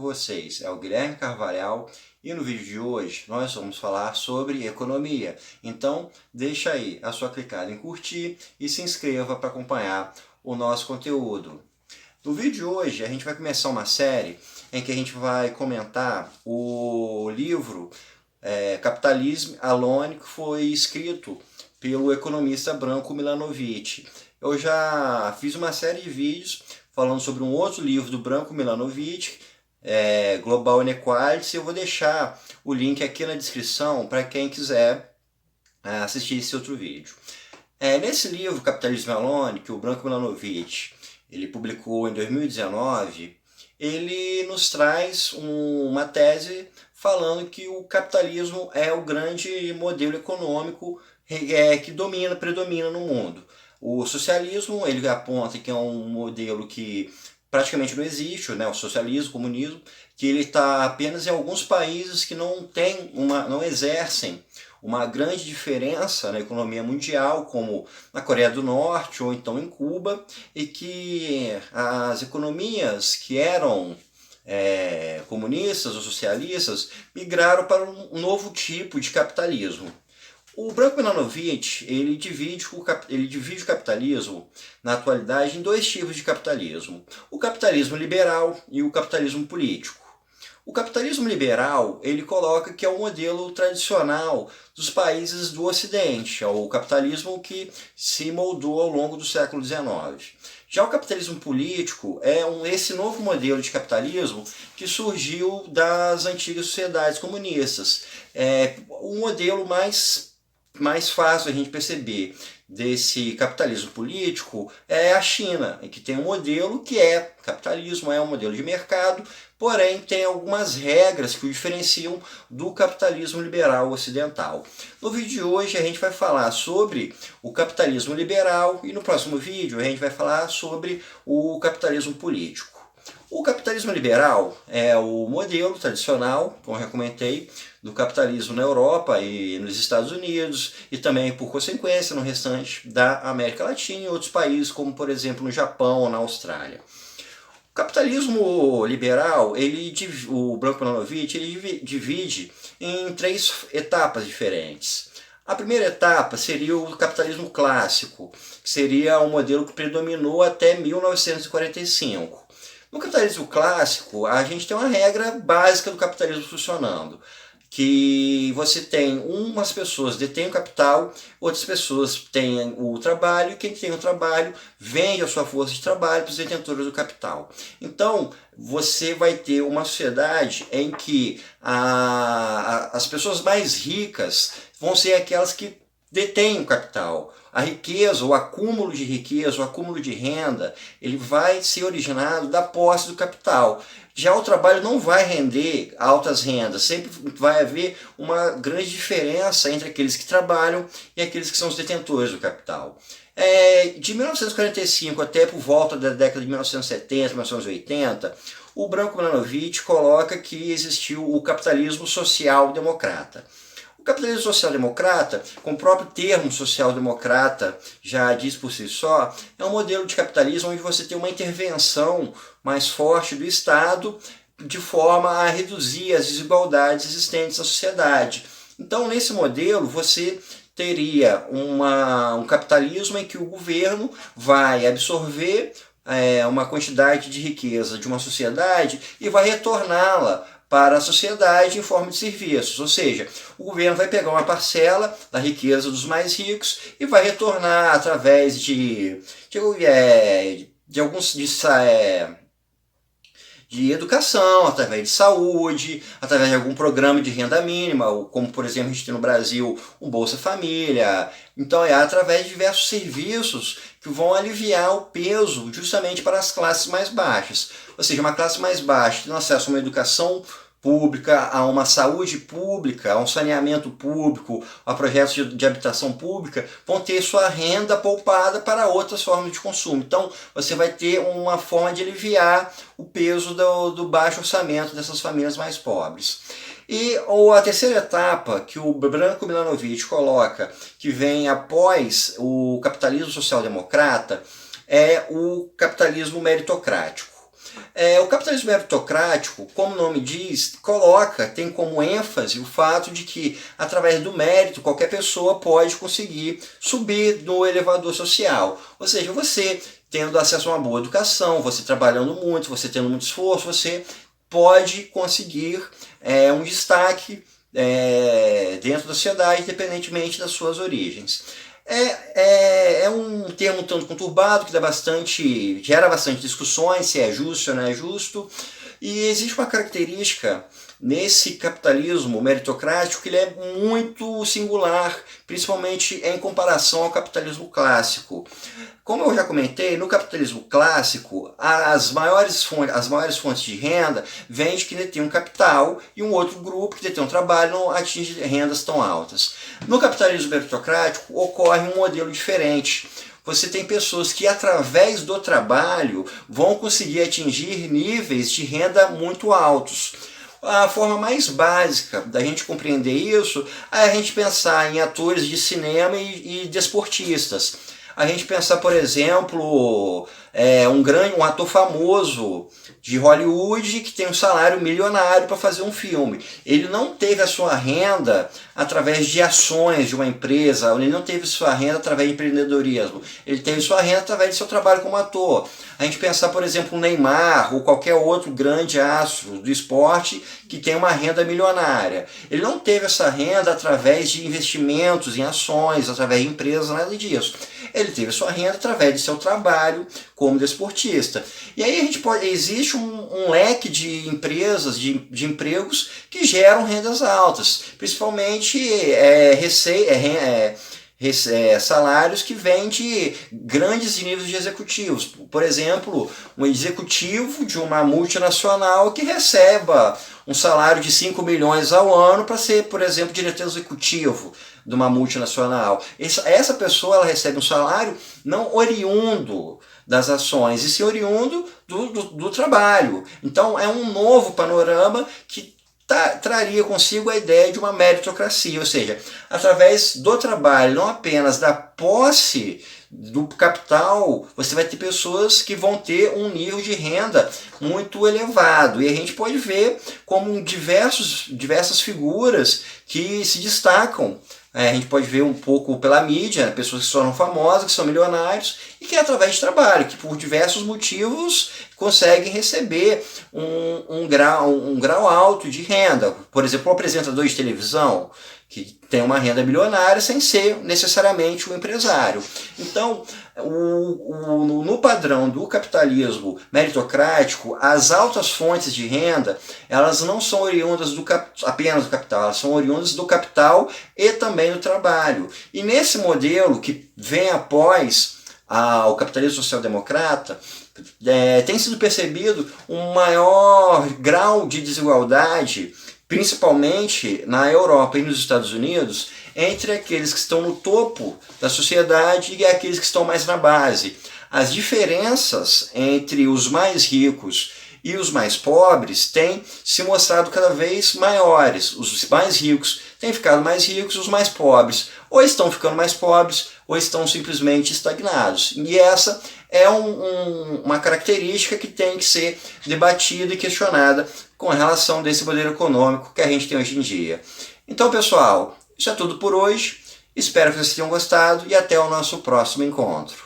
vocês é o Guilherme Carvalhal e no vídeo de hoje nós vamos falar sobre economia. Então deixa aí a sua clicada em curtir e se inscreva para acompanhar o nosso conteúdo. No vídeo de hoje a gente vai começar uma série em que a gente vai comentar o livro Capitalism Alone, que foi escrito pelo economista Branko Milanovic. Eu já fiz uma série de vídeos falando sobre um outro livro do Branko Milanovic, Global Inequality. Eu vou deixar o link aqui na descrição para quem quiser assistir esse outro vídeo. Nesse livro, Capitalism Alone, que o Branko Milanovic ele publicou em 2019, ele nos traz uma tese falando que o capitalismo é o grande modelo econômico que predomina no mundo. O socialismo, ele aponta que é um modelo que praticamente não existe, né? O socialismo, o comunismo, que ele está apenas em alguns países que não exercem uma grande diferença na economia mundial, como na Coreia do Norte ou então em Cuba, e que as economias que eram comunistas ou socialistas migraram para um novo tipo de capitalismo. O Branko Milanovic ele divide o capitalismo na atualidade em dois tipos de capitalismo: o capitalismo liberal e o capitalismo político. O capitalismo liberal ele coloca que é o modelo tradicional dos países do Ocidente, é o capitalismo que se moldou ao longo do século XIX. Já o capitalismo político é esse novo modelo de capitalismo que surgiu das antigas sociedades comunistas. Um modelo mais fácil a gente perceber desse capitalismo político é a China, que tem um modelo que capitalismo, é um modelo de mercado, porém tem algumas regras que o diferenciam do capitalismo liberal ocidental. No vídeo de hoje a gente vai falar sobre o capitalismo liberal e no próximo vídeo a gente vai falar sobre o capitalismo político. O capitalismo liberal é o modelo tradicional, como eu já comentei, do capitalismo na Europa e nos Estados Unidos e também, por consequência, no restante da América Latina e outros países, como por exemplo no Japão ou na Austrália. O capitalismo liberal, o Branko Milanovic, ele divide em três etapas diferentes. A primeira etapa seria o capitalismo clássico, que seria um modelo que predominou até 1945. No capitalismo clássico, a gente tem uma regra básica do capitalismo funcionando, que você tem umas pessoas detêm o capital, outras pessoas têm o trabalho, e quem tem o trabalho vende a sua força de trabalho para os detentores do capital. Então, você vai ter uma sociedade em que as pessoas mais ricas vão ser aquelas que detêm o capital. A riqueza, o acúmulo de riqueza, o acúmulo de renda, ele vai ser originado da posse do capital. Já o trabalho não vai render altas rendas, sempre vai haver uma grande diferença entre aqueles que trabalham e aqueles que são os detentores do capital. De 1945 até por volta da década de 1970, 1980, o Branko Milanovic coloca que existiu o capitalismo social-democrata. O capitalismo social-democrata, com o próprio termo social-democrata já diz por si só, é um modelo de capitalismo onde você tem uma intervenção mais forte do Estado de forma a reduzir as desigualdades existentes na sociedade. Então, nesse modelo, você teria um capitalismo em que o governo vai absorver uma quantidade de riqueza de uma sociedade e vai retorná-la para a sociedade em forma de serviços, ou seja, o governo vai pegar uma parcela da riqueza dos mais ricos e vai retornar através de educação, através de saúde, através de algum programa de renda mínima, como por exemplo a gente tem no Brasil o Bolsa Família. Então através de diversos serviços que vão aliviar o peso justamente para as classes mais baixas. Ou seja, uma classe mais baixa que tem acesso a uma educação pública, a uma saúde pública, a um saneamento público, a projetos de habitação pública, vão ter sua renda poupada para outras formas de consumo. Então, você vai ter uma forma de aliviar o peso do baixo orçamento dessas famílias mais pobres. E a terceira etapa que o Branko Milanovic coloca, que vem após o capitalismo social-democrata, é o capitalismo meritocrático. O capitalismo meritocrático, como o nome diz, tem como ênfase o fato de que, através do mérito, qualquer pessoa pode conseguir subir no elevador social. Ou seja, você tendo acesso a uma boa educação, você trabalhando muito, você tendo muito esforço, você pode conseguir um destaque dentro da sociedade, independentemente das suas origens. É um termo tanto conturbado que gera bastante discussões, se é justo, se não é justo. E existe uma característica nesse capitalismo meritocrático que ele é muito singular, principalmente em comparação ao capitalismo clássico. Como eu já comentei, no capitalismo clássico, as maiores fontes de renda vêm de quem detém um capital e um outro grupo que detém um trabalho não atinge rendas tão altas. No capitalismo meritocrático ocorre um modelo diferente. Você tem pessoas que, através do trabalho, vão conseguir atingir níveis de renda muito altos. A forma mais básica da gente compreender isso é a gente pensar em atores de cinema e desportistas. A gente pensar, por exemplo, um ator famoso de Hollywood que tem um salário milionário para fazer um filme. Ele não teve a sua renda através de ações de uma empresa, ele não teve sua renda através de empreendedorismo, ele teve sua renda através de seu trabalho como ator. A gente pensar, por exemplo, o Neymar ou qualquer outro grande astro do esporte que tem uma renda milionária. Ele não teve essa renda através de investimentos em ações, através de empresas, nada disso. Ele teve sua renda através de seu trabalho como desportista. E aí existe um leque de empresas, de empregos que geram rendas altas, principalmente salários que vêm de grandes níveis de executivos. Por exemplo, um executivo de uma multinacional que receba um salário de 5 milhões ao ano para ser, por exemplo, diretor executivo de uma multinacional. Essa pessoa ela recebe um salário não oriundo das ações, e sim oriundo do trabalho. Então é um novo panorama que traria consigo a ideia de uma meritocracia, ou seja, através do trabalho, não apenas da posse do capital, você vai ter pessoas que vão ter um nível de renda muito elevado. E a gente pode ver como diversas figuras que se destacam. A gente pode ver um pouco pela mídia, pessoas que se tornam famosas, que são milionários e que através de trabalho, que por diversos motivos conseguem receber um grau alto de renda. Por exemplo, um apresentador de televisão que tem uma renda milionária sem ser necessariamente um empresário. Então, no padrão do capitalismo meritocrático, as altas fontes de renda, elas não são oriundas apenas do capital, elas são oriundas do capital e também do trabalho. E nesse modelo que vem após o capitalismo social-democrata, tem sido percebido um maior grau de desigualdade, principalmente na Europa e nos Estados Unidos, entre aqueles que estão no topo da sociedade e aqueles que estão mais na base. As diferenças entre os mais ricos e os mais pobres têm se mostrado cada vez maiores. Os mais ricos têm ficado mais ricos, os mais pobres ou estão ficando mais pobres ou estão simplesmente estagnados. E essa é uma característica que tem que ser debatida e questionada com relação desse modelo econômico que a gente tem hoje em dia. Então, pessoal, isso é tudo por hoje. Espero que vocês tenham gostado e até o nosso próximo encontro.